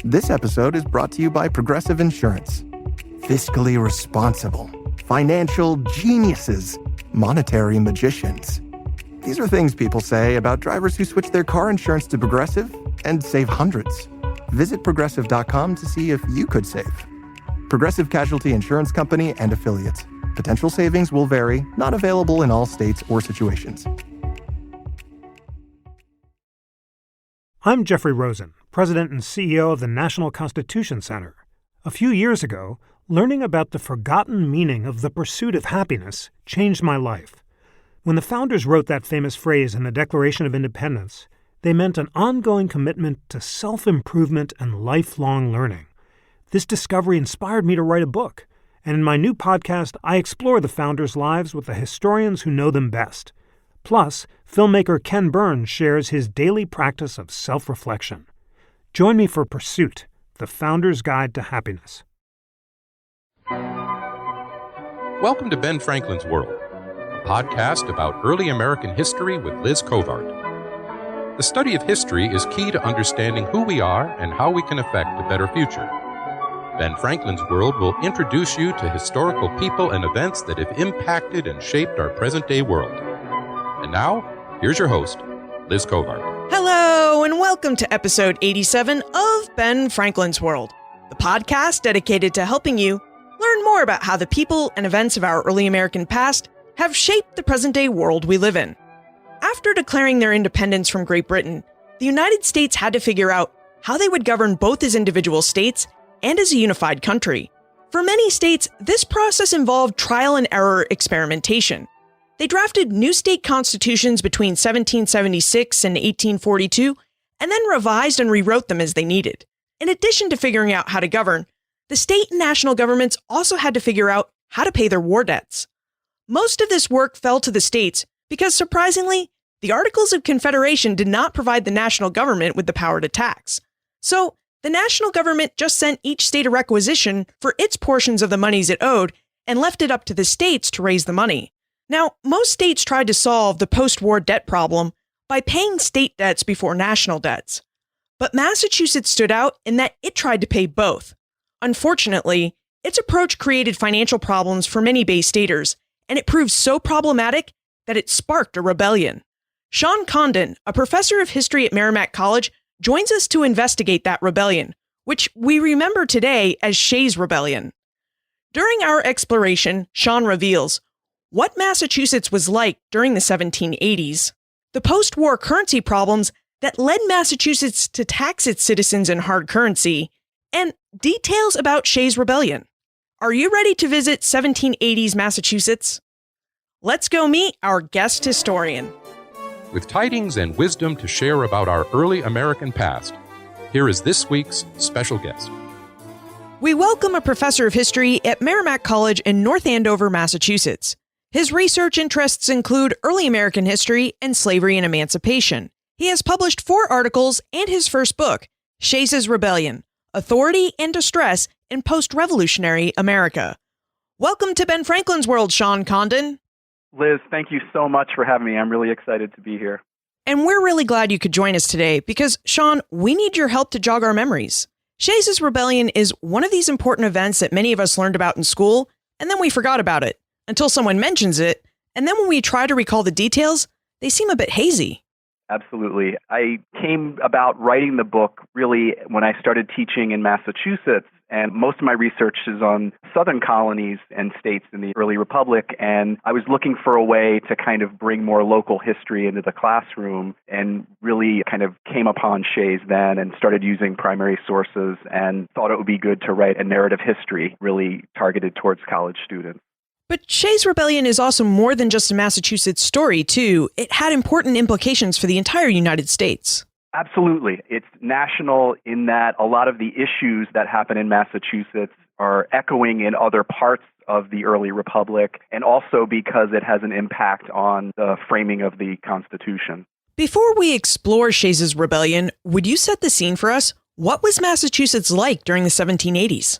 This episode is brought to you by Progressive Insurance. Fiscally responsible, financial geniuses, monetary magicians. These are things people say about drivers who switch their car insurance to Progressive and save hundreds. Visit Progressive.com to see if you could save. Progressive Casualty Insurance Company and Affiliates. Potential savings will vary, not available in all states or situations. I'm Jeffrey Rosen, President and CEO of the National Constitution Center. A few years ago, learning about the forgotten meaning of the pursuit of happiness changed my life. When the founders wrote that famous phrase in the Declaration of Independence, they meant an ongoing commitment to self-improvement and lifelong learning. This discovery inspired me to write a book, and in my new podcast, I explore the founders' lives with the historians who know them best. Plus, filmmaker Ken Burns shares his daily practice of self-reflection. Join me for Pursuit, the Founder's Guide to Happiness. Welcome to Ben Franklin's World, a podcast about early American history with Liz Covart. The study of history is key to understanding who we are and how we can affect a better future. Ben Franklin's World will introduce you to historical people and events that have impacted and shaped our present-day world. And now, here's your host, Liz Covart. Hello, and welcome to episode 87 of Ben Franklin's World, the podcast dedicated to helping you learn more about how the people and events of our early American past have shaped the present-day world we live in. After declaring their independence from Great Britain, the United States had to figure out how they would govern both as individual states and as a unified country. For many states, this process involved trial and error experimentation. They drafted new state constitutions between 1776 and 1842, and then revised and rewrote them as they needed. In addition to figuring out how to govern, the state and national governments also had to figure out how to pay their war debts. Most of this work fell to the states because, surprisingly, the Articles of Confederation did not provide the national government with the power to tax. So, the national government just sent each state a requisition for its portions of the monies it owed and left it up to the states to raise the money. Now, most states tried to solve the post-war debt problem by paying state debts before national debts. But Massachusetts stood out in that it tried to pay both. Unfortunately, its approach created financial problems for many Bay Staters, and it proved so problematic that it sparked a rebellion. Sean Condon, a professor of history at Merrimack College, joins us to investigate that rebellion, which we remember today as Shays Rebellion. During our exploration, Sean reveals what Massachusetts was like during the 1780s, the post-war currency problems that led Massachusetts to tax its citizens in hard currency, and details about Shays Rebellion. Are you ready to visit 1780s Massachusetts? Let's go meet our guest historian. With tidings and wisdom to share about our early American past, here is this week's special guest. We welcome a professor of history at Merrimack College in North Andover, Massachusetts. His research interests include early American history and slavery and emancipation. He has published 4 articles and his first book, Shays Rebellion, Authority and Distress in Post-Revolutionary America. Welcome to Ben Franklin's World, Sean Condon. Liz, thank you so much for having me. I'm really excited to be here. And we're really glad you could join us today because, Sean, we need your help to jog our memories. Shays Rebellion is one of these important events that many of us learned about in school, and then we forgot about it until someone mentions it, and then when we try to recall the details, they seem a bit hazy. Absolutely. I came about writing the book really when I started teaching in Massachusetts, and most of my research is on southern colonies and states in the early republic, and I was looking for a way to kind of bring more local history into the classroom and really kind of came upon Shays then and started using primary sources and thought it would be good to write a narrative history really targeted towards college students. But Shays Rebellion is also more than just a Massachusetts story, too. It had important implications for the entire United States. Absolutely. It's national in that a lot of the issues that happen in Massachusetts are echoing in other parts of the early republic, and also because it has an impact on the framing of the Constitution. Before we explore Shays Rebellion, would you set the scene for us? What was Massachusetts like during the 1780s?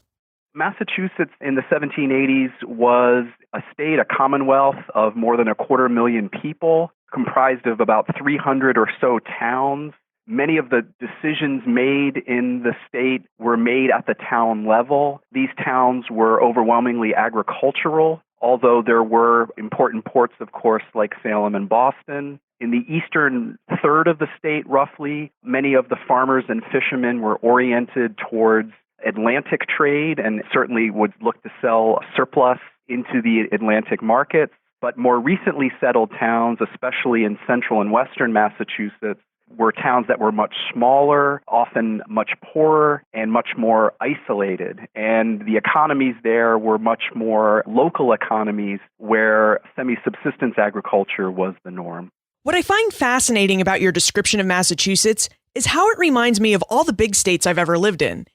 Massachusetts in the 1780s was a state, a commonwealth of more than 250,000 people, comprised of about 300 or so towns, Many of the decisions made in the state were made at the town level. These towns were overwhelmingly agricultural, although there were important ports, of course, like Salem and Boston. In the eastern third of the state, roughly, many of the farmers and fishermen were oriented towards Atlantic trade and certainly would look to sell surplus into the Atlantic markets. But more recently settled towns, especially in central and western Massachusetts, were towns that were much smaller, often much poorer, and much more isolated. And the economies there were much more local economies where semi-subsistence agriculture was the norm. What I find fascinating about your description of Massachusetts is how it reminds me of all the big states I've ever lived in.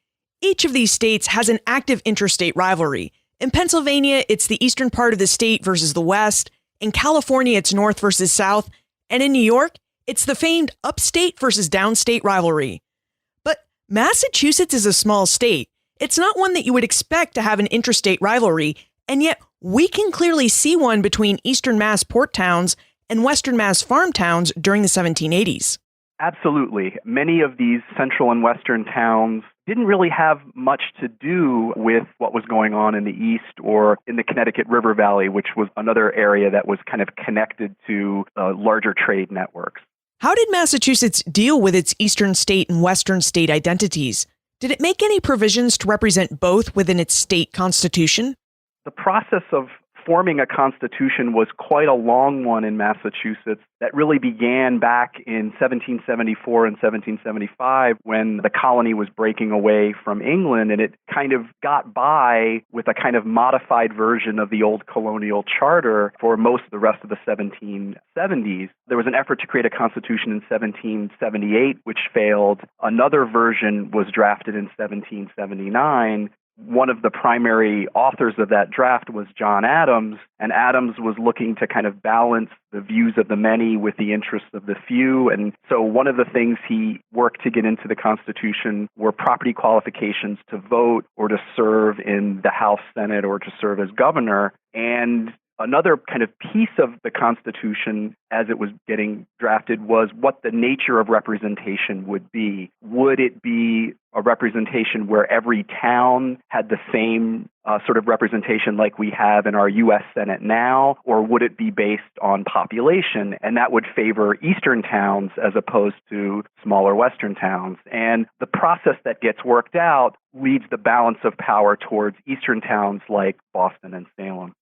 Each of these states has an active interstate rivalry. In Pennsylvania, it's the eastern part of the state versus the west. In California, it's north versus south. And in New York, it's the famed upstate versus downstate rivalry. But Massachusetts is a small state. It's not one that you would expect to have an interstate rivalry, and yet we can clearly see one between eastern Mass port towns and western Mass farm towns during the 1780s. Absolutely. Many of these central and western towns didn't really have much to do with what was going on in the east or in the Connecticut River Valley, which was another area that was kind of connected to larger trade networks. How did Massachusetts deal with its eastern state and western state identities? Did it make any provisions to represent both within its state constitution? The process of forming a constitution was quite a long one in Massachusetts that really began back in 1774 and 1775 when the colony was breaking away from England, and it kind of got by with a kind of modified version of the old colonial charter for most of the rest of the 1770s. There was an effort to create a constitution in 1778, which failed. Another version was drafted in 1779. One of the primary authors of that draft was John Adams, and Adams was looking to kind of balance the views of the many with the interests of the few. And so one of the things he worked to get into the Constitution were property qualifications to vote or to serve in the House, Senate, or to serve as governor. And another kind of piece of the Constitution as it was getting drafted was what the nature of representation would be. Would it be a representation where every town had the same sort of representation like we have in our U.S. Senate now, or would it be based on population? And that would favor eastern towns as opposed to smaller western towns. And the process that gets worked out leads the balance of power towards eastern towns like Boston and Salem.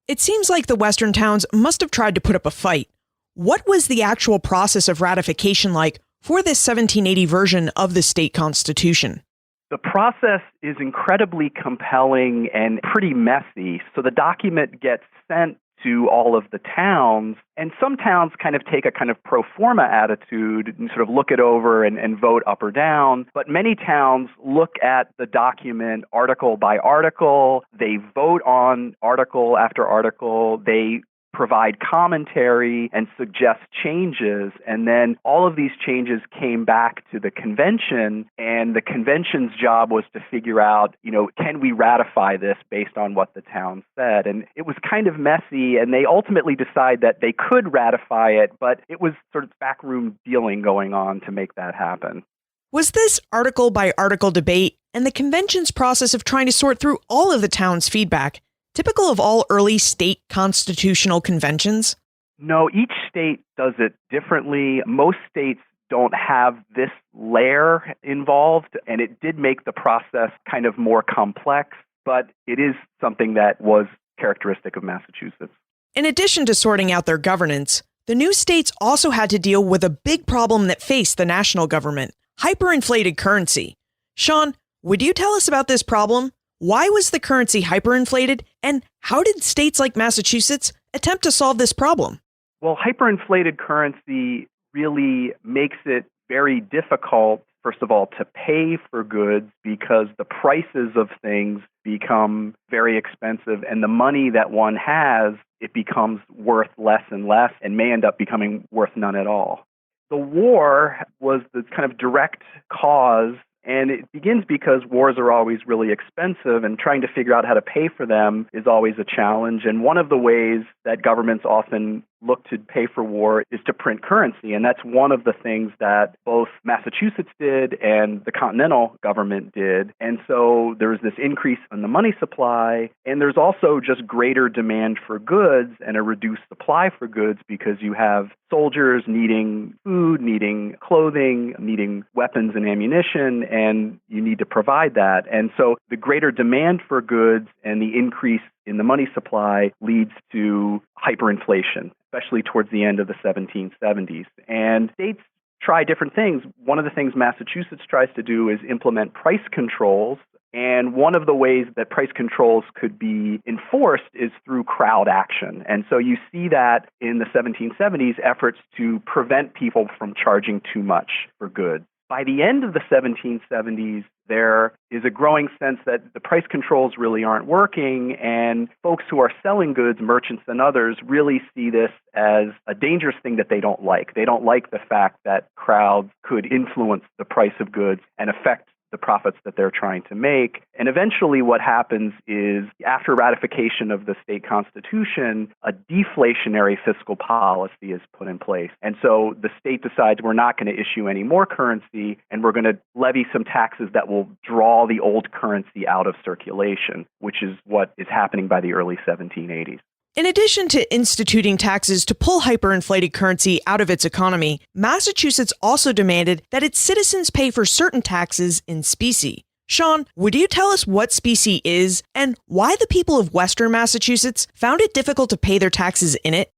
It seems like the western towns must have tried to put up a fight. What was the actual process of ratification like for this 1780 version of the state constitution? The process is incredibly compelling and pretty messy. So the document gets sent to all of the towns, and some towns kind of take a kind of pro forma attitude and sort of look it over and vote up or down. But many towns look at the document article by article. They vote on article after article. They provide commentary and suggest changes. And then all of these changes came back to the convention, and the convention's job was to figure out, can we ratify this based on what the town said? And it was kind of messy, and they ultimately decided that they could ratify it, but it was sort of backroom dealing going on to make that happen. Was this article by article debate and the convention's process of trying to sort through all of the town's feedback typical of all early state constitutional conventions? No, each state does it differently. Most states don't have this layer involved, and it did make the process kind of more complex, but it is something that was characteristic of Massachusetts. In addition to sorting out their governance, the new states also had to deal with a big problem that faced the national government: hyperinflated currency. Sean, would you tell us about this problem? Why was the currency hyperinflated, and how did states like Massachusetts attempt to solve this problem? Well, hyperinflated currency really makes it very difficult, first of all, to pay for goods because the prices of things become very expensive, and the money that one has, it becomes worth less and less and may end up becoming worth none at all. The war was the kind of direct cause. And it begins because wars are always really expensive, and trying to figure out how to pay for them is always a challenge. And one of the ways that governments often look to pay for war is to print currency. And that's one of the things that both Massachusetts did and the continental government did. And so there's this increase in the money supply, and there's also just greater demand for goods and a reduced supply for goods because you have soldiers needing food, needing clothing, needing weapons and ammunition, and you need to provide that. And so the greater demand for goods and the increase in the money supply leads to hyperinflation, especially towards the end of the 1770s. And states try different things. One of the things Massachusetts tries to do is implement price controls. And one of the ways that price controls could be enforced is through crowd action. And so you see that in the 1770s, efforts to prevent people from charging too much for goods. By the end of the 1770s, there is a growing sense that the price controls really aren't working, and folks who are selling goods, merchants and others, really see this as a dangerous thing that they don't like. They don't like the fact that crowds could influence the price of goods and affect the profits that they're trying to make. And eventually what happens is, after ratification of the state constitution, a deflationary fiscal policy is put in place. And so the state decides we're not going to issue any more currency, and we're going to levy some taxes that will draw the old currency out of circulation, which is what is happening by the early 1780s. In addition to instituting taxes to pull hyperinflated currency out of its economy, Massachusetts also demanded that its citizens pay for certain taxes in specie. Sean, would you tell us what specie is and why the people of Western Massachusetts found it difficult to pay their taxes in it?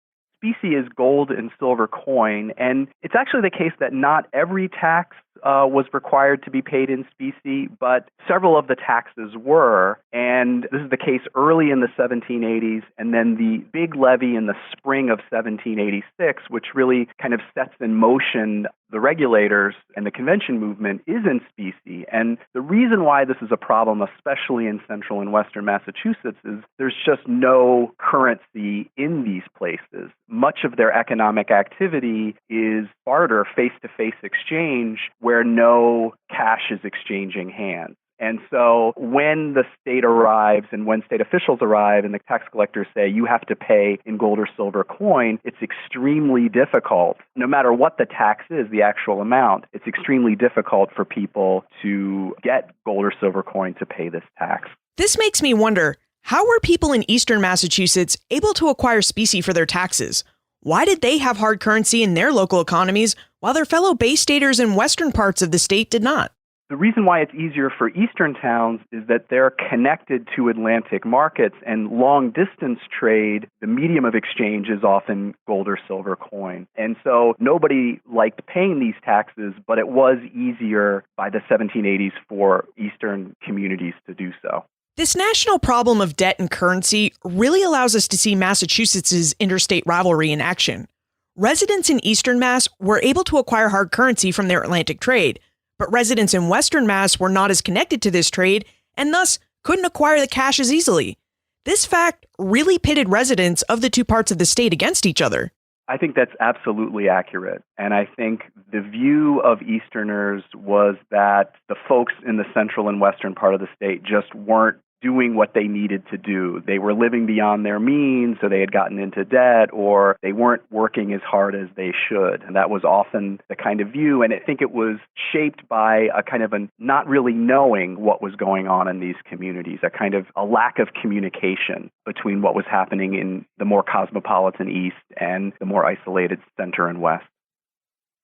Specie is gold and silver coin, and it's actually the case that not every tax was required to be paid in specie, but several of the taxes were. And this is the case early in the 1780s, and then the big levy in the spring of 1786, which really kind of sets in motion the regulators and the convention movement, is in specie. And the reason why this is a problem, especially in central and western Massachusetts, is there's just no currency in these places. Much of their economic activity is barter, face-to-face exchange, where no cash is exchanging hands. And so when the state arrives and when state officials arrive and the tax collectors say you have to pay in gold or silver coin, it's extremely difficult. No matter what the tax is, the actual amount, it's extremely difficult for people to get gold or silver coin to pay this tax. This makes me wonder, how were people in eastern Massachusetts able to acquire specie for their taxes? Why did they have hard currency in their local economies while their fellow Bay Staters in western parts of the state did not? The reason why it's easier for eastern towns is that they're connected to Atlantic markets, and long-distance trade, the medium of exchange is often gold or silver coin. And so nobody liked paying these taxes, but it was easier by the 1780s for eastern communities to do so. This national problem of debt and currency really allows us to see Massachusetts' interstate rivalry in action. Residents in eastern Mass were able to acquire hard currency from their Atlantic trade, but residents in western Mass were not as connected to this trade and thus couldn't acquire the cash as easily. This fact really pitted residents of the two parts of the state against each other. I think that's absolutely accurate. And I think the view of Easterners was that the folks in the central and western part of the state just weren't doing what they needed to do. They were living beyond their means, so they had gotten into debt, or they weren't working as hard as they should. And that was often the kind of view. And I think it was shaped by a kind of a not really knowing what was going on in these communities, a kind of a lack of communication between what was happening in the more cosmopolitan east and the more isolated center and west.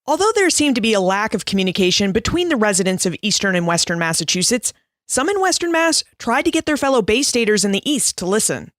Although there seemed to be a lack of communication between the residents of eastern and western Massachusetts, some in western Mass tried to get their fellow Bay Staters in the east to listen.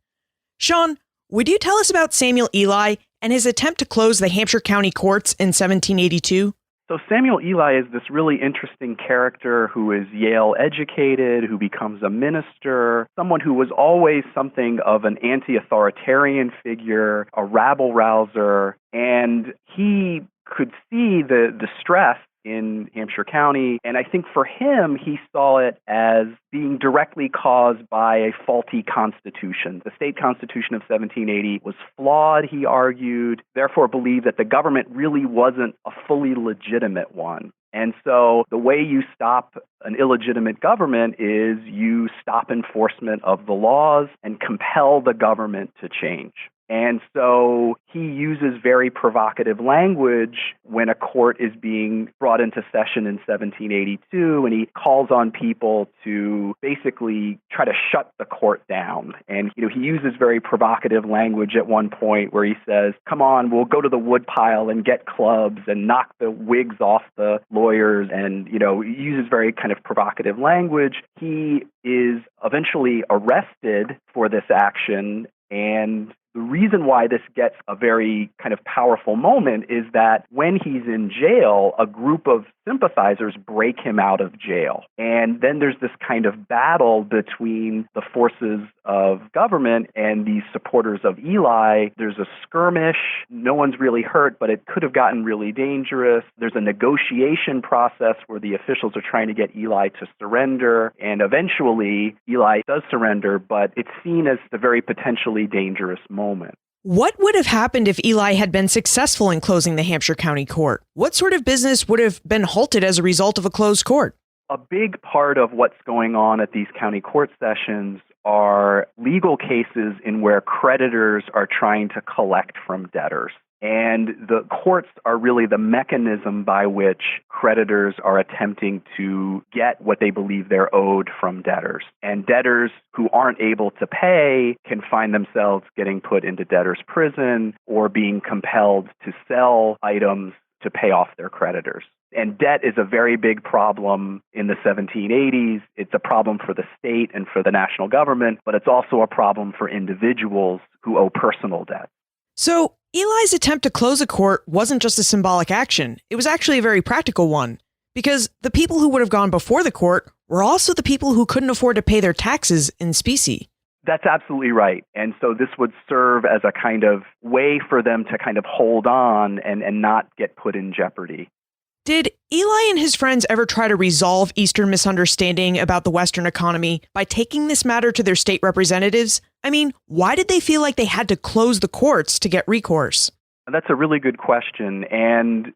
Sean, would you tell us about Samuel Ely and his attempt to close the Hampshire County courts in 1782? So Samuel Ely is this really interesting character who is Yale educated, who becomes a minister, someone who was always something of an anti-authoritarian figure, a rabble-rouser, and he could see the distress in Hampshire County, and I think for him, he saw it as being directly caused by a faulty constitution. The state constitution of 1780 was flawed, he argued, therefore believed that the government really wasn't a fully legitimate one. And so the way you stop an illegitimate government is you stop enforcement of the laws and compel the government to change. And so he uses very provocative language when a court is being brought into session in 1782, and he calls on people to basically try to shut the court down. And, he uses very provocative language at one point where he says, come on, we'll go to the woodpile and get clubs and knock the wigs off the lawyers. And, he uses very kind of provocative language. He is eventually arrested for this action, and the reason why this gets a very kind of powerful moment is that when he's in jail, a group of sympathizers break him out of jail. And then there's this kind of battle between the forces of government and these supporters of Eli. There's a skirmish. No one's really hurt, but it could have gotten really dangerous. There's a negotiation process where the officials are trying to get Eli to surrender. And eventually, Eli does surrender, but it's seen as a very potentially dangerous moment. What would have happened if Eli had been successful in closing the Hampshire County Court? What sort of business would have been halted as a result of a closed court? A big part of what's going on at these county court sessions are legal cases in where creditors are trying to collect from debtors. And the courts are really the mechanism by which creditors are attempting to get what they believe they're owed from debtors. And debtors who aren't able to pay can find themselves getting put into debtors' prison or being compelled to sell items to pay off their creditors. And debt is a very big problem in the 1780s. It's a problem for the state and for the national government, but it's also a problem for individuals who owe personal debt. So Eli's attempt to close a court wasn't just a symbolic action. It was actually a very practical one, because the people who would have gone before the court were also the people who couldn't afford to pay their taxes in specie. That's absolutely right. And so this would serve as a kind of way for them to kind of hold on and not get put in jeopardy. Did Eli and his friends ever try to resolve Eastern misunderstanding about the Western economy by taking this matter to their state representatives? I mean, why did they feel like they had to close the courts to get recourse? That's a really good question. And,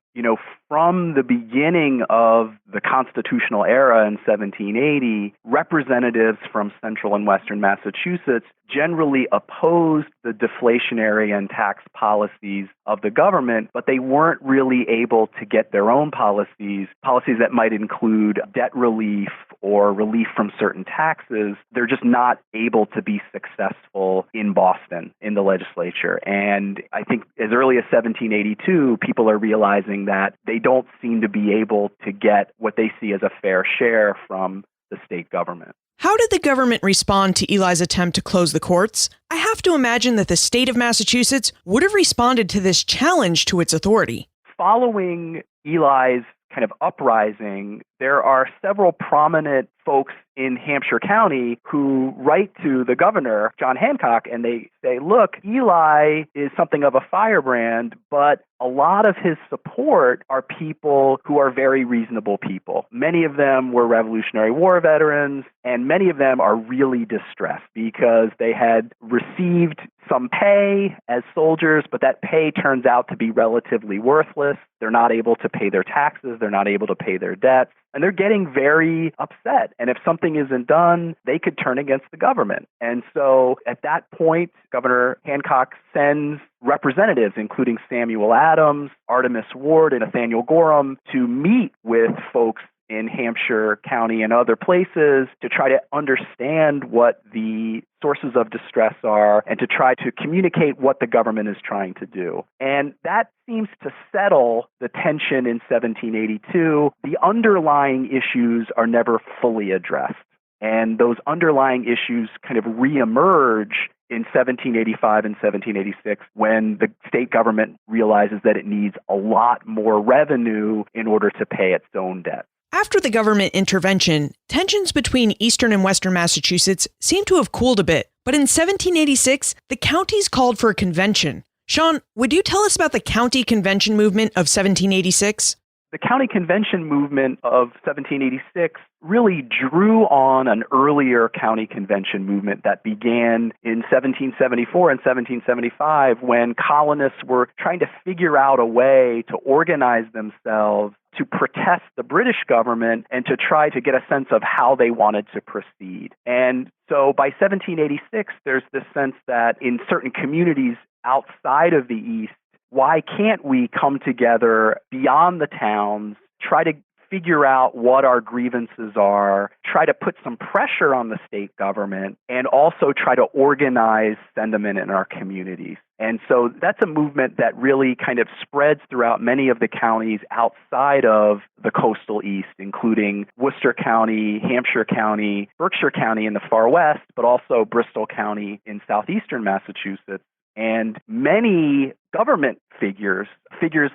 from the beginning of the constitutional era in 1780, representatives from central and western Massachusetts generally opposed the deflationary and tax policies of the government, but they weren't really able to get their own policies that might include debt relief or relief from certain taxes. They're just not able to be successful in Boston in the legislature. And I think as early as 1782, people are realizing that they don't seem to be able to get what they see as a fair share from the state government. How did the government respond to Eli's attempt to close the courts? I have to imagine that the state of Massachusetts would have responded to this challenge to its authority. Following Eli's kind of uprising, there are several prominent folks in Hampshire County who write to the governor, John Hancock, and they say, look, Eli is something of a firebrand, but a lot of his support are people who are very reasonable people. Many of them were Revolutionary War veterans, and many of them are really distressed because they had received some pay as soldiers, but that pay turns out to be relatively worthless. They're not able to pay their taxes. They're not able to pay their debts. And they're getting very upset. And if something isn't done, they could turn against the government. And so at that point, Governor Hancock sends representatives, including Samuel Adams, Artemus Ward, and Nathaniel Gorham, to meet with folks in Hampshire County and other places to try to understand what the sources of distress are and to try to communicate what the government is trying to do. And that seems to settle the tension in 1782. The underlying issues are never fully addressed. And those underlying issues kind of reemerge in 1785 and 1786 when the state government realizes that it needs a lot more revenue in order to pay its own debt. After the government intervention, tensions between eastern and western Massachusetts seem to have cooled a bit. But in 1786, the counties called for a convention. Sean, would you tell us about the county convention movement of 1786? The county convention movement of 1786 really drew on an earlier county convention movement that began in 1774 and 1775 when colonists were trying to figure out a way to organize themselves to protest the British government and to try to get a sense of how they wanted to proceed. And so by 1786, there's this sense that in certain communities, outside of the East, why can't we come together beyond the towns, try to figure out what our grievances are, try to put some pressure on the state government, and also try to organize sentiment in our communities. And so that's a movement that really kind of spreads throughout many of the counties outside of the coastal East, including Worcester County, Hampshire County, Berkshire County in the far west, but also Bristol County in southeastern Massachusetts. And many government figures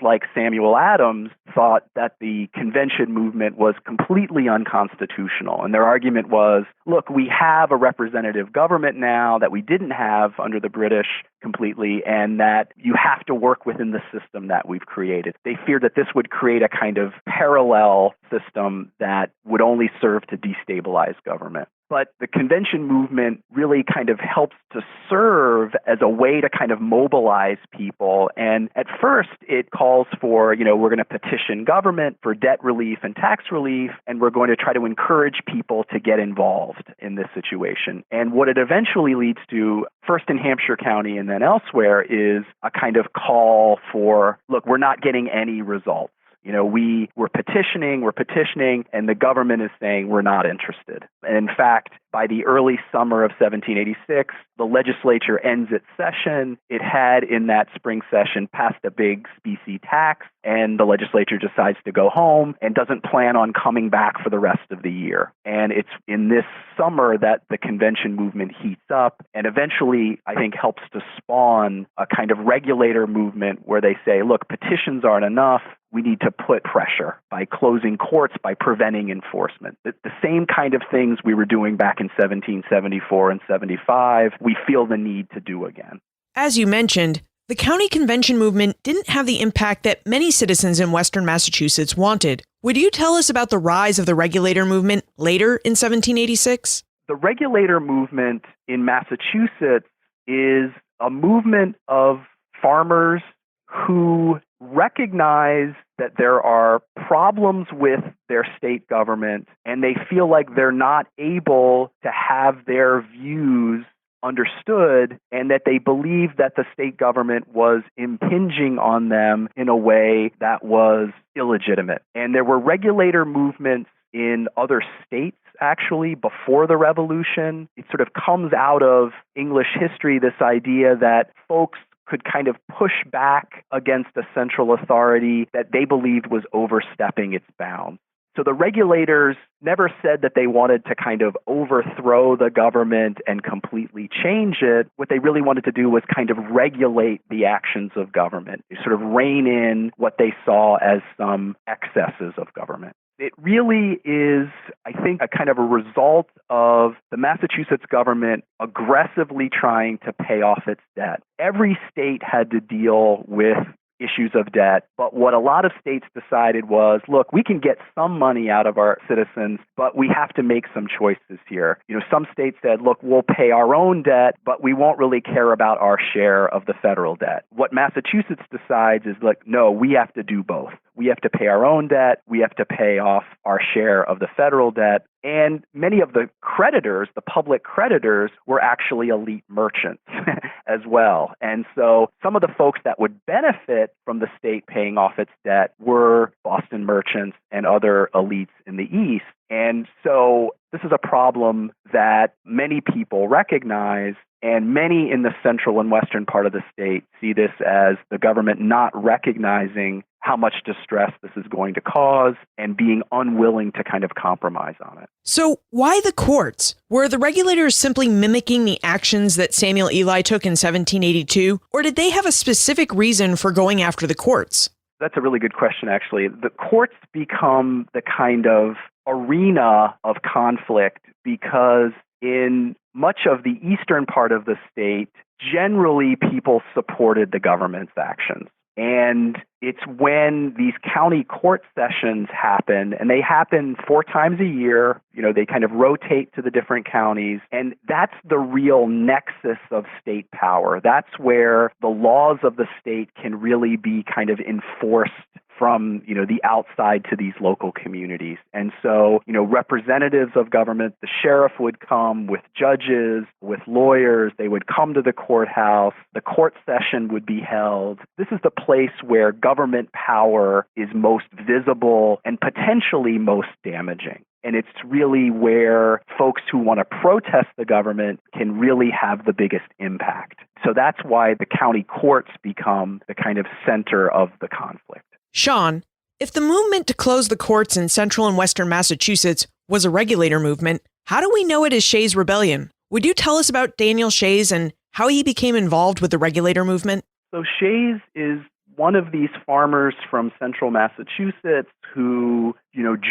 like Samuel Adams, thought that the convention movement was completely unconstitutional. And their argument was, look, we have a representative government now that we didn't have under the British completely, and that you have to work within the system that we've created. They feared that this would create a kind of parallel system that would only serve to destabilize government. But the convention movement really kind of helps to serve as a way to kind of mobilize people. And at first, it calls for, we're going to petition government for debt relief and tax relief, and we're going to try to encourage people to get involved in this situation. And what it eventually leads to, first in Hampshire County and then elsewhere, is a kind of call for, look, we're not getting any results. We're petitioning, and the government is saying we're not interested. And in fact, by the early summer of 1786, the legislature ends its session. It had, in that spring session, passed a big specie tax, and the legislature decides to go home and doesn't plan on coming back for the rest of the year. And it's in this summer that the convention movement heats up and eventually, I think, helps to spawn a kind of regulator movement where they say, look, petitions aren't enough. We need to put pressure by closing courts, by preventing enforcement. The same kind of things we were doing back in 1774 and 75, we feel the need to do again. As you mentioned, the county convention movement didn't have the impact that many citizens in Western Massachusetts wanted. Would you tell us about the rise of the regulator movement later in 1786? The regulator movement in Massachusetts is a movement of farmers who recognize that there are problems with their state government, and they feel like they're not able to have their views understood, and that they believe that the state government was impinging on them in a way that was illegitimate. And there were regulator movements in other states, actually, before the Revolution. It sort of comes out of English history, this idea that folks could kind of push back against a central authority that they believed was overstepping its bounds. So the regulators never said that they wanted to kind of overthrow the government and completely change it. What they really wanted to do was kind of regulate the actions of government, sort of rein in what they saw as some excesses of government. It really is, I think, a kind of a result of the Massachusetts government aggressively trying to pay off its debt. Every state had to deal with issues of debt, but what a lot of states decided was, look, we can get some money out of our citizens, but we have to make some choices here. Some states said, look, we'll pay our own debt, but we won't really care about our share of the federal debt. What Massachusetts decides is, like, no, we have to do both. We have to pay our own debt. We have to pay off our share of the federal debt. And many of the creditors, the public creditors, were actually elite merchants as well. And so some of the folks that would benefit from the state paying off its debt were Boston merchants and other elites in the East. And so this is a problem that many people recognize, and many in the central and western part of the state see this as the government not recognizing how much distress this is going to cause and being unwilling to kind of compromise on it. So why the courts? Were the regulators simply mimicking the actions that Samuel Ely took in 1782, or did they have a specific reason for going after the courts? That's a really good question, actually. The courts become the kind of arena of conflict because in much of the eastern part of the state, generally people supported the government's actions. And it's when these county court sessions happen, and they happen 4 times a year. They kind of rotate to the different counties, and that's the real nexus of state power. That's where the laws of the state can really be kind of enforced from, the outside to these local communities. And so, representatives of government, the sheriff would come with judges, with lawyers, they would come to the courthouse, the court session would be held. This is the place where government power is most visible and potentially most damaging. And it's really where folks who want to protest the government can really have the biggest impact. So that's why the county courts become the kind of center of the conflict. Sean, if the movement to close the courts in central and western Massachusetts was a regulator movement, how do we know it is Shays Rebellion? Would you tell us about Daniel Shays and how he became involved with the regulator movement? So Shays is one of these farmers from central Massachusetts who,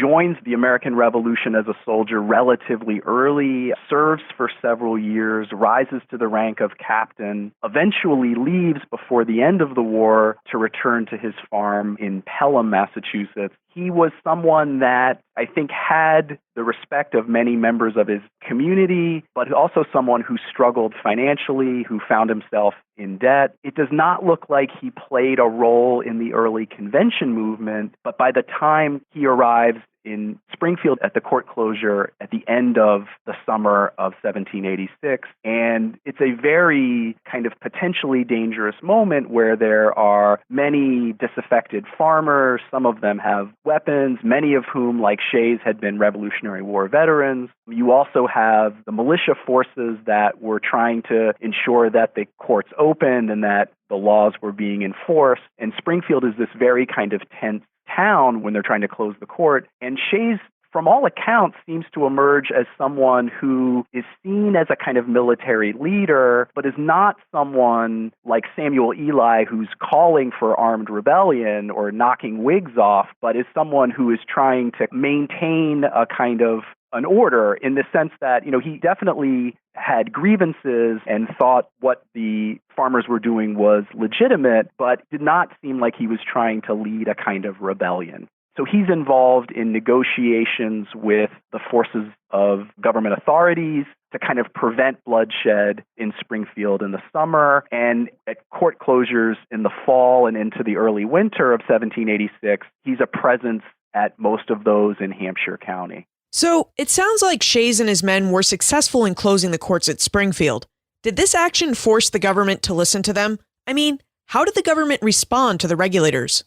joins the American Revolution as a soldier relatively early, serves for several years, rises to the rank of captain, eventually leaves before the end of the war to return to his farm in Pelham, Massachusetts. He was someone that I think had the respect of many members of his community, but also someone who struggled financially, who found himself in debt. It does not look like he played a role in the early convention movement, but by the time he arrives in Springfield at the court closure at the end of the summer of 1786. And it's a very kind of potentially dangerous moment where there are many disaffected farmers. Some of them have weapons, many of whom, like Shays, had been Revolutionary War veterans. You also have the militia forces that were trying to ensure that the courts opened and that the laws were being enforced. And Springfield is this very kind of tense town when they're trying to close the court. And Shays, from all accounts, seems to emerge as someone who is seen as a kind of military leader, but is not someone like Samuel Ely who's calling for armed rebellion or knocking Whigs off, but is someone who is trying to maintain a kind of an order in the sense that, he definitely had grievances and thought what the farmers were doing was legitimate, but did not seem like he was trying to lead a kind of rebellion. So he's involved in negotiations with the forces of government authorities to kind of prevent bloodshed in Springfield in the summer, and at court closures in the fall and into the early winter of 1786, he's a presence at most of those in Hampshire County. So it sounds like Shays and his men were successful in closing the courts at Springfield. Did this action force the government to listen to them? I mean, how did the government respond to the regulators?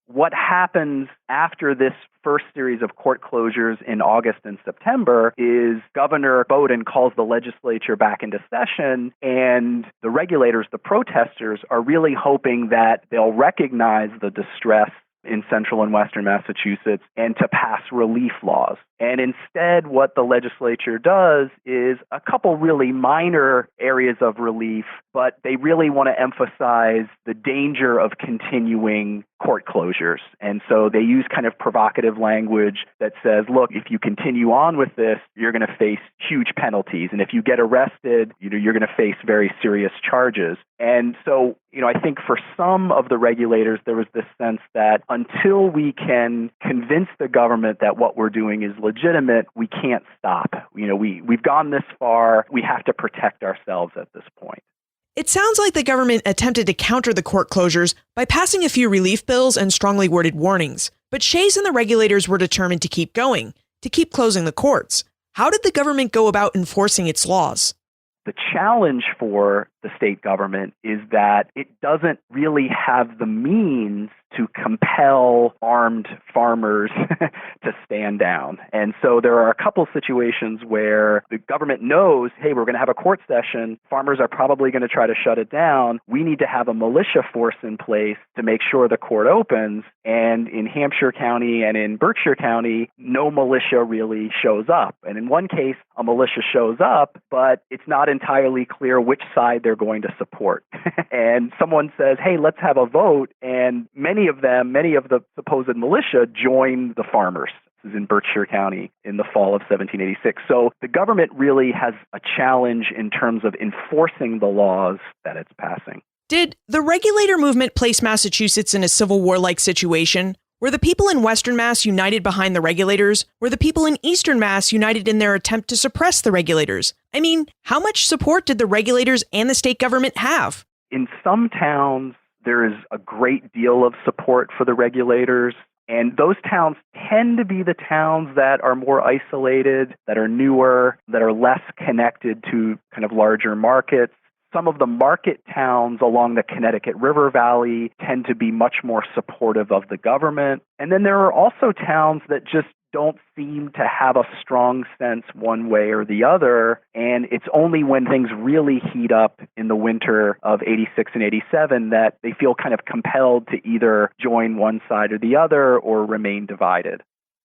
What happens after this first series of court closures in August and September is Governor Bowdoin calls the legislature back into session, and the regulators, the protesters, are really hoping that they'll recognize the distress in central and western Massachusetts and to pass relief laws. And instead, what the legislature does is a couple really minor areas of relief, but they really want to emphasize the danger of continuing court closures. And so they use kind of provocative language that says, look, if you continue on with this, you're going to face huge penalties. And if you get arrested, you're going to face very serious charges. And so, I think for some of the regulators, there was this sense that until we can convince the government that what we're doing is legitimate, we can't stop. We've gone this far. We have to protect ourselves at this point. It sounds like the government attempted to counter the court closures by passing a few relief bills and strongly worded warnings. But Shays and the regulators were determined to keep going, to keep closing the courts. How did the government go about enforcing its laws? The challenge for the state government is that it doesn't really have the means to compel armed farmers to stand down. And so there are a couple situations where the government knows, hey, we're going to have a court session. Farmers are probably going to try to shut it down. We need to have a militia force in place to make sure the court opens. And in Hampshire County and in Berkshire County, no militia really shows up. And in one case, a militia shows up, but it's not entirely clear which side they're going to support. And someone says, hey, let's have a vote. And many of the supposed militia join the farmers. This is in Berkshire County in the fall of 1786. So the government really has a challenge in terms of enforcing the laws that it's passing. Did the regulator movement place Massachusetts in a Civil War-like situation? Were the people in Western Mass united behind the regulators? Were the people in Eastern Mass united in their attempt to suppress the regulators? I mean, how much support did the regulators and the state government have? In some towns, There is a great deal of support for the regulators. And those towns tend to be the towns that are more isolated, that are newer, that are less connected to kind of larger markets. Some of the market towns along the Connecticut River Valley tend to be much more supportive of the government. And then there are also towns that just don't seem to have a strong sense one way or the other. And it's only when things really heat up in the winter of 86 and 87 that they feel kind of compelled to either join one side or the other or remain divided.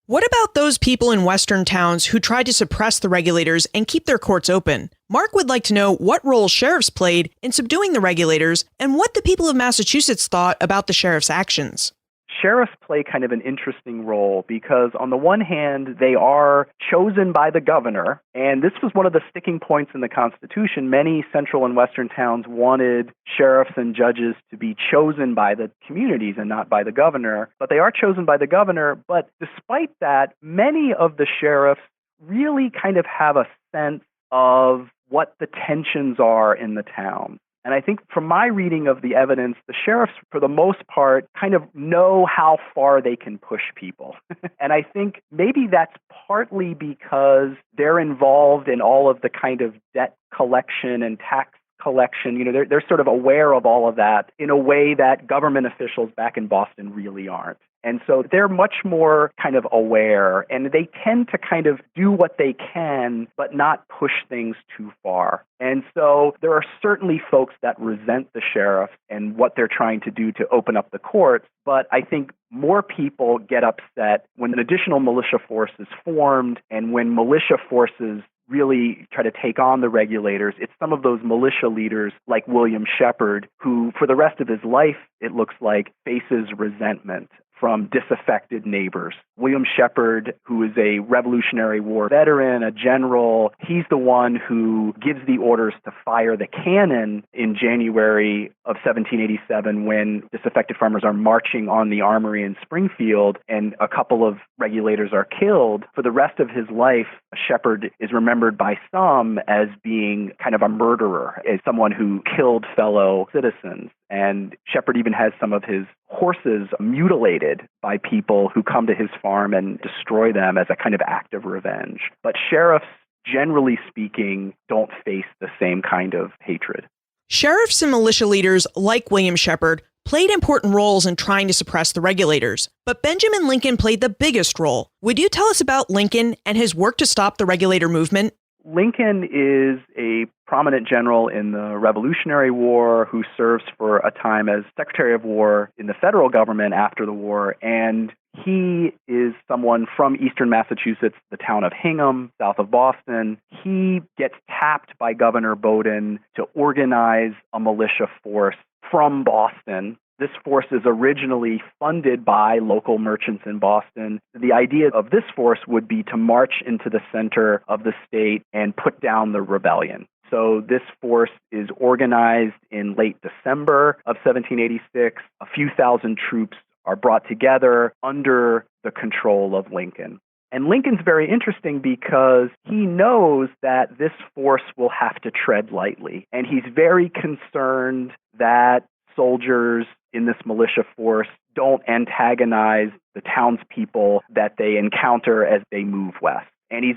What about those people in Western towns who tried to suppress the regulators and keep their courts open? Mark would like to know what role sheriffs played in subduing the regulators and what the people of Massachusetts thought about the sheriff's actions. Sheriffs play kind of an interesting role because on the one hand, they are chosen by the governor, and this was one of the sticking points in the Constitution. Many central and western towns wanted sheriffs and judges to be chosen by the communities and not by the governor, but they are chosen by the governor. But despite that, many of the sheriffs really kind of have a sense of what the tensions are in the town. And I think from my reading of the evidence, the sheriffs, for the most part, kind of know how far they can push people. And I think maybe that's partly because they're involved in all of the kind of debt collection and tax collection. You know, they're sort of aware of all of that in a way that government officials back in Boston really aren't. And so they're much more kind of aware, and they tend to kind of do what they can, but not push things too far. And so there are certainly folks that resent the sheriff and what they're trying to do to open up the courts, but I think more people get upset when an additional militia force is formed and when militia forces really try to take on the regulators. It's some of those militia leaders like William Shepard, who for the rest of his life, it looks like, faces resentment from disaffected neighbors. William Shepard, who is a Revolutionary War veteran, a general, he's the one who gives the orders to fire the cannon in January of 1787 when disaffected farmers are marching on the armory in Springfield and a couple of regulators are killed. For the rest of his life, Shepard is remembered by some as being kind of a murderer, as someone who killed fellow citizens. And Shepard even has some of his horses mutilated by people who come to his farm and destroy them as a kind of act of revenge. But sheriffs, generally speaking, don't face the same kind of hatred. Sheriffs and militia leaders like William Shepard played important roles in trying to suppress the regulators. But Benjamin Lincoln played the biggest role. Would you tell us about Lincoln and his work to stop the regulator movement? Lincoln is a prominent general in the Revolutionary War who serves for a time as Secretary of War in the federal government after the war, and he is someone from eastern Massachusetts, the town of Hingham, south of Boston. He gets tapped by Governor Bowdoin to organize a militia force from Boston. This force is originally funded by local merchants in Boston. The idea of this force would be to march into the center of the state and put down the rebellion. So this force is organized in late December of 1786. A few thousand troops are brought together under the control of Lincoln. And Lincoln's very interesting because he knows that this force will have to tread lightly. And he's very concerned that soldiers in this militia force don't antagonize the townspeople that they encounter as they move west. And he's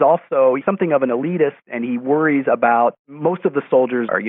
something of an elitist, and he worries about most of the soldiers are,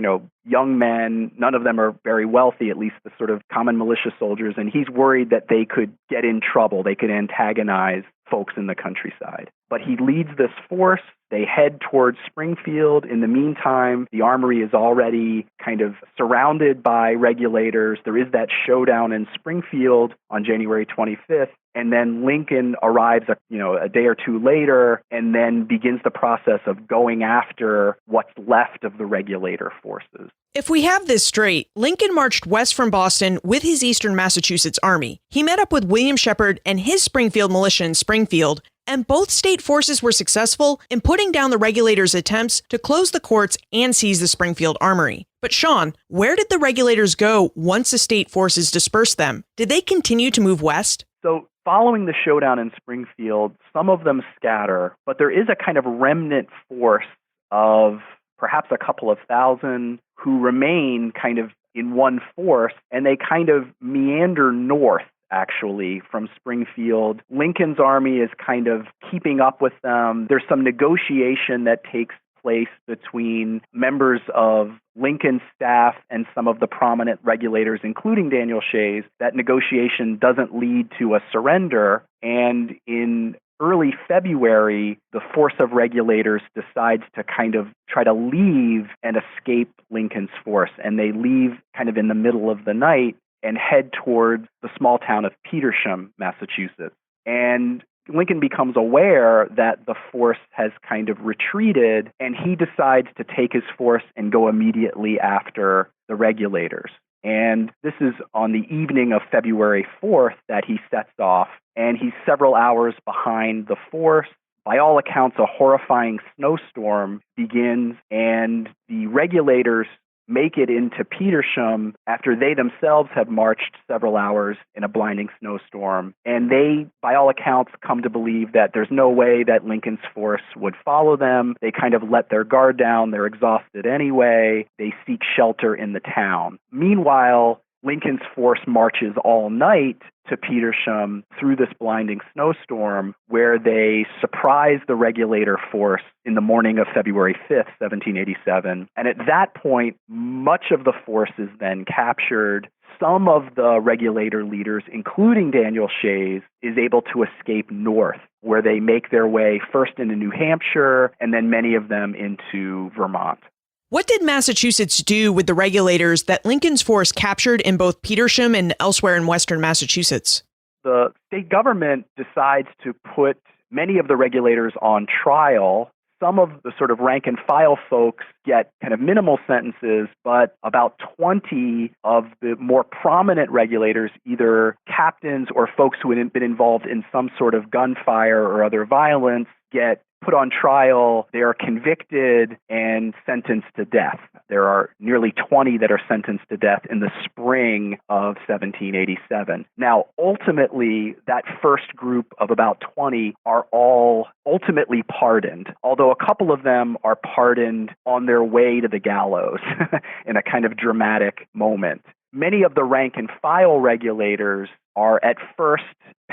young men. None of them are very wealthy, at least the sort of common militia soldiers. And he's worried that they could get in trouble. They could antagonize folks in the countryside. But he leads this force. They head towards Springfield. In the meantime, the armory is already kind of surrounded by regulators. There is that showdown in Springfield on January 25th. And then Lincoln arrives, a day or two later, and then begins the process of going after what's left of the regulator forces. If we have this straight, Lincoln marched west from Boston with his eastern Massachusetts army. He met up with William Shepard and his Springfield militia in Springfield, and both state forces were successful in putting down the regulators' attempts to close the courts and seize the Springfield armory. But Sean, where did the regulators go once the state forces dispersed them? Did they continue to move west? So following the showdown in Springfield, some of them scatter, but there is a kind of remnant force of perhaps a couple of thousand who remain kind of in one force, and they kind of meander north, actually, from Springfield. Lincoln's army is kind of keeping up with them. There's some negotiation that takes place between members of Lincoln's staff and some of the prominent regulators, including Daniel Shays. That negotiation doesn't lead to a surrender, and in early February, the force of regulators decides to kind of try to leave and escape Lincoln's force, and they leave kind of in the middle of the night and head towards the small town of Petersham, Massachusetts. And Lincoln becomes aware that the force has kind of retreated, and he decides to take his force and go immediately after the regulators. And this is on the evening of February 4th that he sets off, and he's several hours behind the force. By all accounts, a horrifying snowstorm begins, and the regulators make it into Petersham after they themselves have marched several hours in a blinding snowstorm. And they, by all accounts, come to believe that there's no way that Lincoln's force would follow them. They kind of let their guard down. They're exhausted anyway. They seek shelter in the town. Meanwhile, Lincoln's force marches all night to Petersham through this blinding snowstorm, where they surprise the regulator force in the morning of February 5th, 1787. And at that point, much of the force is then captured. Some of the regulator leaders, including Daniel Shays, is able to escape north, where they make their way first into New Hampshire and then many of them into Vermont. What did Massachusetts do with the regulators that Lincoln's force captured in both Petersham and elsewhere in western Massachusetts? The state government decides to put many of the regulators on trial. Some of the sort of rank and file folks get kind of minimal sentences, but about 20 of the more prominent regulators, either captains or folks who had been involved in some sort of gunfire or other violence, get put on trial. They are convicted and sentenced to death. There are nearly 20 that are sentenced to death in the spring of 1787. Now, ultimately, that first group of about 20 are all ultimately pardoned, although a couple of them are pardoned on their way to the gallows in a kind of dramatic moment. Many of the rank and file regulators are at first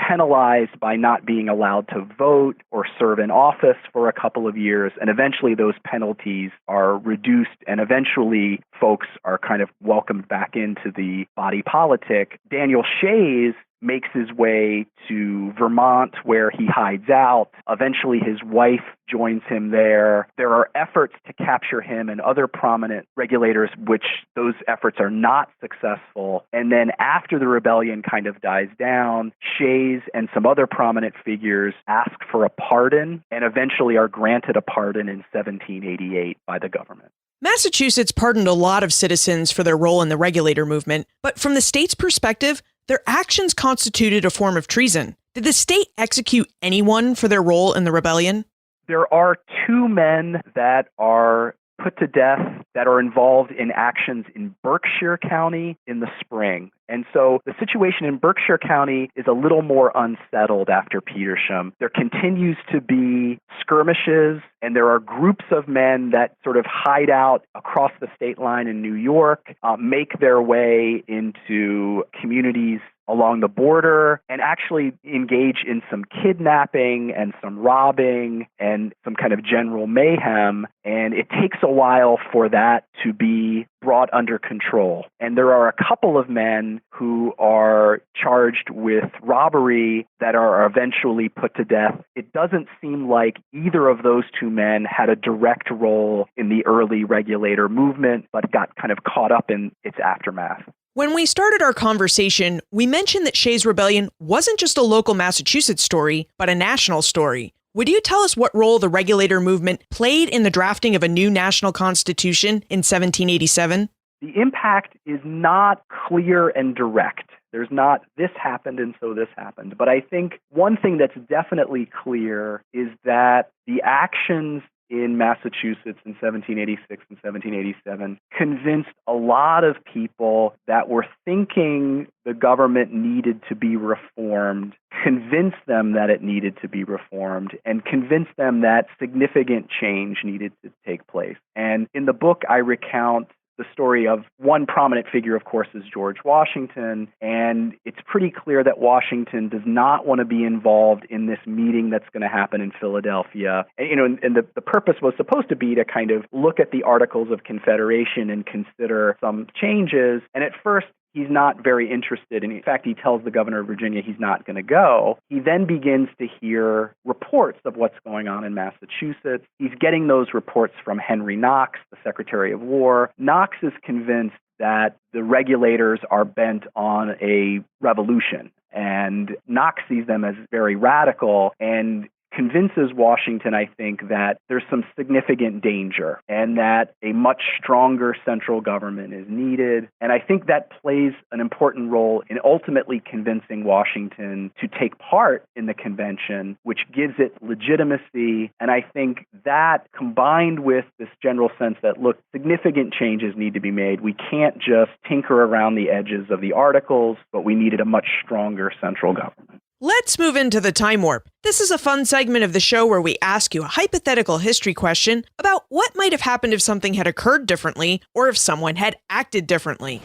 penalized by not being allowed to vote or serve in office for a couple of years, and eventually those penalties are reduced, and eventually folks are kind of welcomed back into the body politic. Daniel Shays makes his way to Vermont, where he hides out. Eventually, his wife joins him there. There are efforts to capture him and other prominent regulators, which those efforts are not successful. And then after the rebellion kind of dies down, Shays and some other prominent figures ask for a pardon and eventually are granted a pardon in 1788 by the government. Massachusetts pardoned a lot of citizens for their role in the regulator movement, but from the state's perspective, their actions constituted a form of treason. Did the state execute anyone for their role in the rebellion? There are two men that are put to death that are involved in actions in Berkshire County in the spring. And so the situation in Berkshire County is a little more unsettled after Petersham. There continues to be skirmishes, and there are groups of men that sort of hide out across the state line in New York, make their way into communities along the border, and actually engage in some kidnapping and some robbing and some kind of general mayhem. And it takes a while for that to be brought under control. And there are a couple of men who are charged with robbery that are eventually put to death. It doesn't seem like either of those two men had a direct role in the early regulator movement, but got kind of caught up in its aftermath. When we started our conversation, we mentioned that Shays Rebellion wasn't just a local Massachusetts story, but a national story. Would you tell us what role the regulator movement played in the drafting of a new national constitution in 1787? The impact is not clear and direct. There's not this happened and so this happened. But I think one thing that's definitely clear is that the actions in Massachusetts in 1786 and 1787 convinced a lot of people that were thinking the government needed to be reformed, convinced them that it needed to be reformed, and convinced them that significant change needed to take place. And in the book, I recount the the story of one prominent figure, of course, is George Washington. And it's pretty clear that Washington does not want to be involved in this meeting that's going to happen in Philadelphia. And the purpose was supposed to be to kind of look at the Articles of Confederation and consider some changes. And at first, he's not very interested. And in fact, he tells the governor of Virginia he's not going to go. He then begins to hear reports of what's going on in Massachusetts. He's getting those reports from Henry Knox, the Secretary of War. Knox is convinced that the regulators are bent on a revolution, and Knox sees them as very radical and convinces Washington, I think, that there's some significant danger and that a much stronger central government is needed. And I think that plays an important role in ultimately convincing Washington to take part in the convention, which gives it legitimacy. And I think that, combined with this general sense that, look, significant changes need to be made. We can't just tinker around the edges of the articles, but we needed a much stronger central government. Let's move into the time warp. This is a fun segment of the show where we ask you a hypothetical history question about what might have happened if something had occurred differently or if someone had acted differently.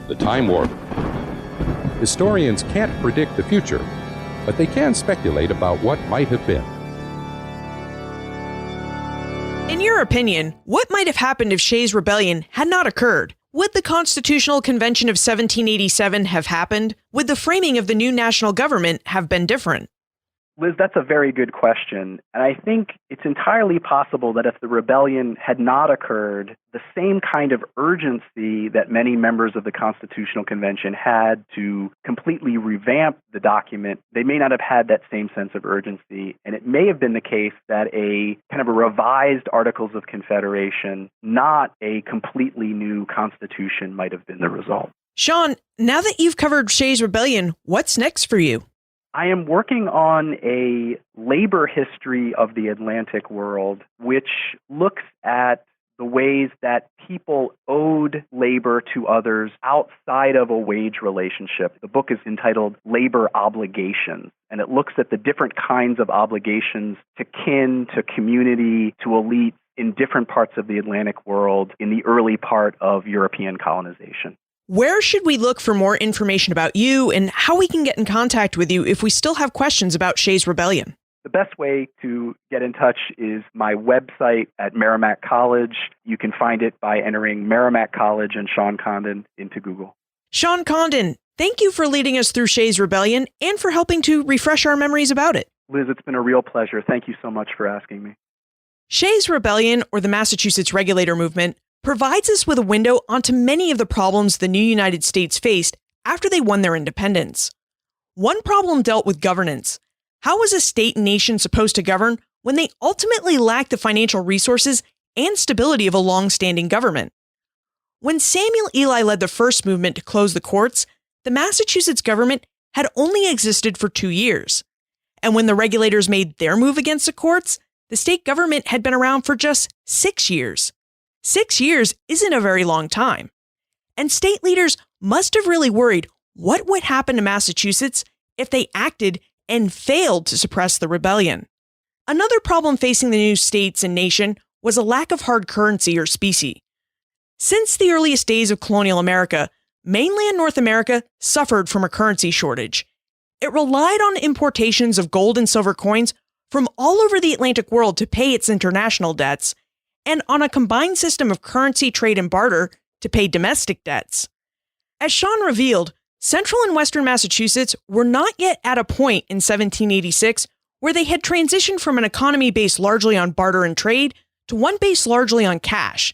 The time warp. Historians can't predict the future, but they can speculate about what might have been. In your opinion, what might have happened if Shays Rebellion had not occurred? Would the Constitutional Convention of 1787 have happened? Would the framing of the new national government have been different? Liz, that's a very good question. And I think it's entirely possible that if the rebellion had not occurred, the same kind of urgency that many members of the Constitutional Convention had to completely revamp the document, they may not have had that same sense of urgency. And it may have been the case that a kind of a revised Articles of Confederation, not a completely new Constitution, might have been the result. Sean, now that you've covered Shays Rebellion, what's next for you? I am working on a labor history of the Atlantic world, which looks at the ways that people owed labor to others outside of a wage relationship. The book is entitled Labor Obligations, and it looks at the different kinds of obligations to kin, to community, to elite in different parts of the Atlantic world in the early part of European colonization. Where should we look for more information about you and how we can get in contact with you if we still have questions about Shays Rebellion? The best way to get in touch is my website at Merrimack College. You can find it by entering Merrimack College and Sean Condon into Google. Sean Condon, thank you for leading us through Shays Rebellion and for helping to refresh our memories about it. Liz, it's been a real pleasure. Thank you so much for asking me. Shays Rebellion, or the Massachusetts Regulator Movement, provides us with a window onto many of the problems the new United States faced after they won their independence. One problem dealt with governance. How was a state and nation supposed to govern when they ultimately lacked the financial resources and stability of a long-standing government? When Samuel Ely led the first movement to close the courts, the Massachusetts government had only existed for 2 years. And when the regulators made their move against the courts, the state government had been around for just 6 years. 6 years isn't a very long time. And state leaders must have really worried what would happen to Massachusetts if they acted and failed to suppress the rebellion. Another problem facing the new states and nation was a lack of hard currency or specie. Since the earliest days of colonial America, mainland North America suffered from a currency shortage. It relied on importations of gold and silver coins from all over the Atlantic world to pay its international debts, and on a combined system of currency, trade, and barter to pay domestic debts. As Sean revealed, Central and Western Massachusetts were not yet at a point in 1786 where they had transitioned from an economy based largely on barter and trade to one based largely on cash.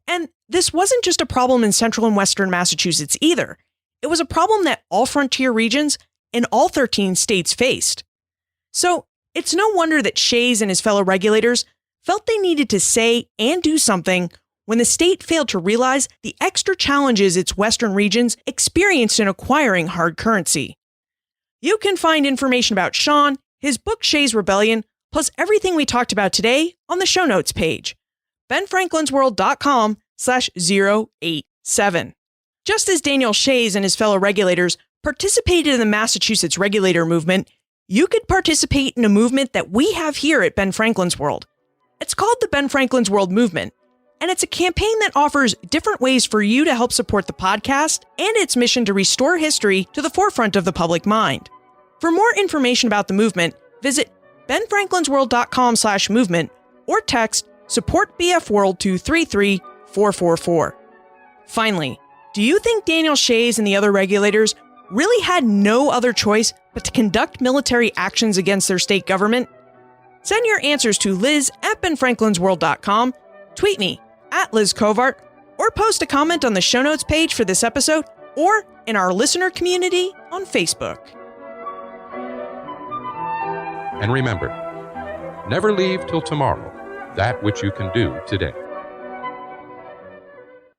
And this wasn't just a problem in Central and Western Massachusetts either. It was a problem that all frontier regions in all 13 states faced. So it's no wonder that Shays and his fellow regulators felt they needed to say and do something when the state failed to realize the extra challenges its western regions experienced in acquiring hard currency. You can find information about Sean, his book Shays Rebellion, plus everything we talked about today on the show notes page, benfranklinsworld.com/087. Just as Daniel Shays and his fellow regulators participated in the Massachusetts Regulator Movement, you could participate in a movement that we have here at Ben Franklin's World. It's called the Ben Franklin's World Movement, and it's a campaign that offers different ways for you to help support the podcast and its mission to restore history to the forefront of the public mind. For more information about the movement, visit benfranklinsworld.com/movement or text SupportBFWorld to 33444. Finally, do you think Daniel Shays and the other regulators really had no other choice but to conduct military actions against their state government? Send your answers to liz@benfranklinsworld.com, tweet me @LizCovart, or post a comment on the show notes page for this episode or in our listener community on Facebook. And remember, never leave till tomorrow that which you can do today.